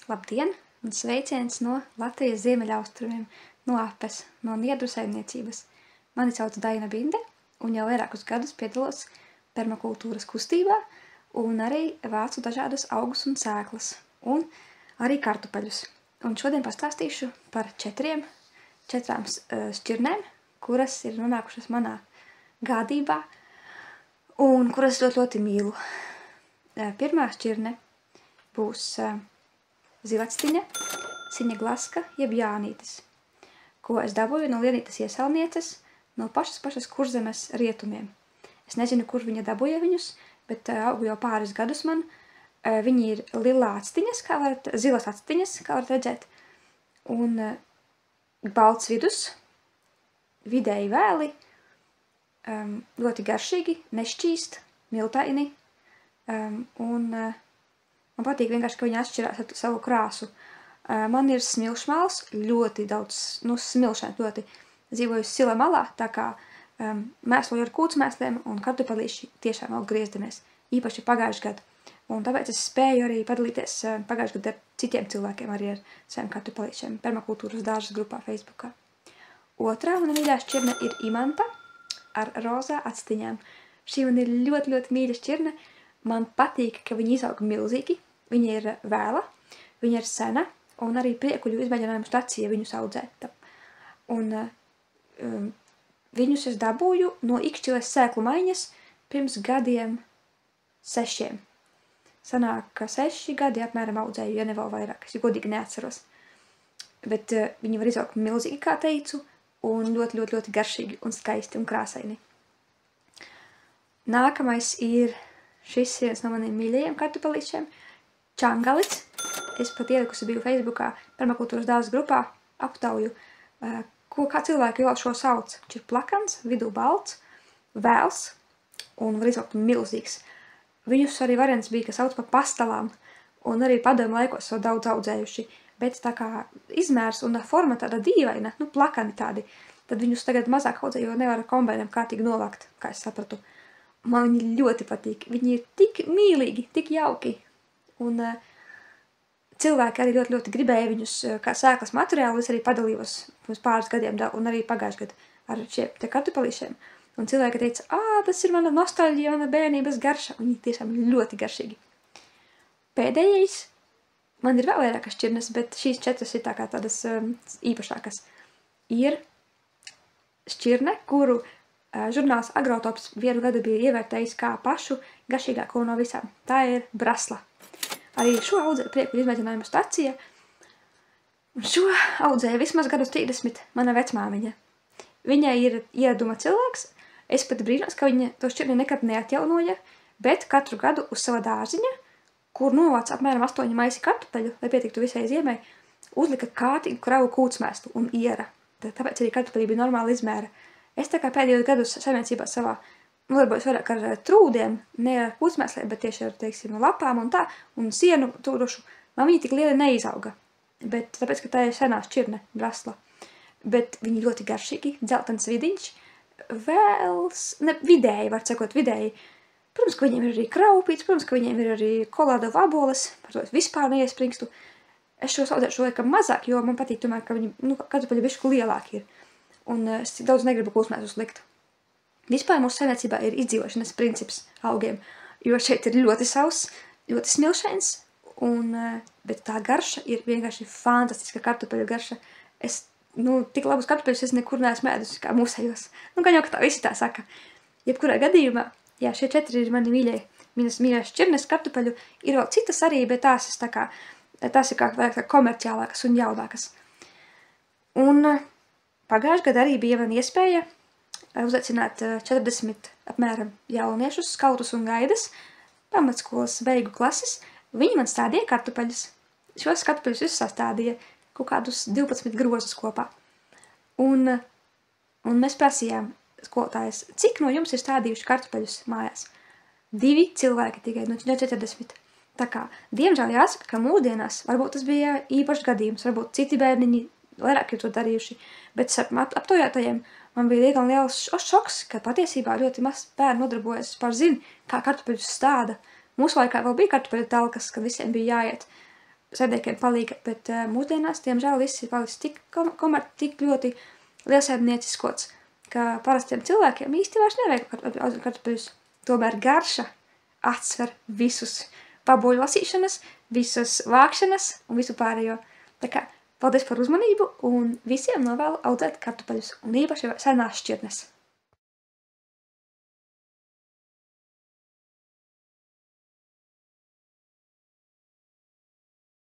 Labdien un sveiciens no Latvijas ziemeļaustrumiem, no Apes, no Niedru saimniecības. Mani sauc Daina Binde un jau vairākus gadus piedalos permakultūras kustībā un arī vācu dažādas augus un sēklas un arī kartupeļus. Un šodien pastāstīšu par četrām šķirnēm, kuras ir nonākušas manā gādībā un kuras ļoti mīlu. Pirmā šķirne būs zilactiņa, siņa glaska jeb jānītis, ko es dabūju no Lienītes iesaulnieces no pašas Kurzemes rietumiem. Es nezinu, kur viņa dabūja viņus, bet augu jau pāris gadus man. Viņi ir lilā actiņas, zilas actiņas, kā varat redzēt, un balts vidus, vidēji vēli, ļoti garšīgi, nešķīst, miltaini, un man patīk vienkārši, ka viņi atšķirās ar savu krāsu. Man ir smilšmāls, ļoti daudz, smilšana ļoti dzīvoju sila malā, tā kā mēsloju ar kūtsmēsliem un kartupelīši tiešām vēl griezdamies, īpaši pagājuši gadu. Un tāpēc es spēju arī padalīties pagājuši gadu ar citiem cilvēkiem, arī ar saviem kartupelīšiem permakultūras dārzas grupā Facebookā. Otrā mana mīļā šķirne ir imanta ar rozā actiņām. Šī man ir ļoti mīļa šķirne. Man patīk, ka viņi izaug milzīgi, viņa ir vēla, viņa ir sena, un arī priekuļu izmēģinājumu stacija viņus audzē. Un viņus es dabūju no Ikšķiles sēklu maiņas pirms gadiem 6. Sanāk, ka 6 gadi apmēram audzēju, ja ne vēl vairāk, es godīgi neatceros. Bet viņi var izaugt milzīgi, kā teicu, un ļoti garšīgi un skaisti un krāsaini. Nākamais ir šis viens no maniem mīļajiem kartupelīšiem, čangalits. Es pat ielikusi biju Facebookā permakultūras dārzas grupā, aptauju, kā cilvēki vēl šo sauc. Viņš ir plakans, vidū balts, vēls un var izaugt milzīgs. Viņus arī variants bija, ka sauc par pastalām, un arī padomu laikos jau daudz audzējuši, bet tā kā izmērs un forma tāda dīvaina, plakani tādi, tad viņus tagad mazāk audzē, jo nevar ar kombiniem kārtīgi novākt, kā es sapratu. Man viņi ļoti patīk, viņi ir tik mīlīgi, tik jauki, un cilvēki arī ļoti gribēja viņus kā sēklas materiālu, es arī padalījos pirms pāris gadiem un arī pagājuši gadu ar šiem te kartupelīšiem. Un cilvēki teica, tas ir mana nostalģija, mana bērnības garša, un viņi tiešām ļoti garšīgi. Pēdējais, man ir vēl vairākas šķirnes, bet šīs 4 ir tā kā tādas īpašākas. Ir šķirne, kuru žurnāls Agrotops vienu gadu bija ievērtējis kā pašu garšīgāko no visām. Tā ir brasla. Arī šo audzēja priekuļu izmēģinājumu stacija, un šo audzēja vismaz gadus 30 mana vecmāmiņa. Viņai ir ieraduma cilvēks. Es pat brīnos, ka viņa to šķirni nekad neatjaunoja, bet katru gadu uz sava dārziņa, kur novāc apmēram 8 maisi kartupeļu, lai pietiktu visai ziemai, uzlika kārtīgu kravu kūtsmēslu un iera. Tāpēc arī kartupeļi bija normāla izmēra. Es tā kā pēdējos gadus saimniecībā savā nodarbojos vairāk ar trūdiem, ne ar kūtsmēsliem, bet tieši ar, teiksim, lapām un tā, un sienu tūrušu. Man viņi tik lieli neizauga, bet tāpēc, ka tā ir senā šķirne, brasla. Bet viņi ļoti garšīgi, dzeltens vidiņš, vēls, vidēji, var sakot, vidēji. Protams, ka viņiem ir arī kraupīts, protams, ka viņiem ir arī kolāda vaboles, par to es vispār neiespringstu. Es šo audzēšu laikam mazāk, jo man patīk tomēr, ka viņi, kartupeļi bišķi lielāki ir. Un es daudz negribu kūtsmēslus likt. Vispār mūsu saimniecībā ir izdzīvošanas princips augiem, jo šeit ir ļoti sauss, ļoti smilšains, bet tā garša ir vienkārši fantastiska kartupeļu garša. Tik labus kartupeļus es nekur neesmu ēdusi kā mūsējos. Gan jau, ka tā visi tā saka. Jebkurā gadījumā, jā, šie 4 ir mani mīļās šķirnes kartupeļu. Ir vēl citas arī, bet tās ir vairāk komerciālākas un jaunākas. Un pagājuši gadu arī bija man iespēja uzaicināt 40 apmēram jauniešus, skautus un gaidas, pamatskolas beigu klases. Viņi man stādīja kartupeļus. Šos kartupeļus visus sastādīja kaut kādus 12 grozus kopā. Un mēs prasījām skolotājas, cik no jums ir stādījuši kartupeļus mājās? 2 cilvēki tikai no 40. Tā kā, diemžēl jāsaka, ka mūsdienās varbūt tas bija īpašs gadījums, varbūt citi bērniņi vairāk ir to darījuši, bet aptaujātajiem man bija diezgan liels šoks, ka patiesībā ļoti maz bērnu nodarbojas zina, kā kartupeļus stāda. Mūsu laikā vēl bija kartupeļu talkas, kad visiem bija jāiet. saimniekiem palīga, bet mūsdienās, diemžēl, viss ir palicis tik ļoti lielsaimnieciskots, ka parastiem cilvēkiem īsti vairs nevajag kartupeļus. Tomēr garša atsver visus paboļu lasīšanas, visas vākšanas un visu pārējo. Tā kā paldies par uzmanību un visiem novēlu audzēt kartupeļus un īpaši senās šķirnes.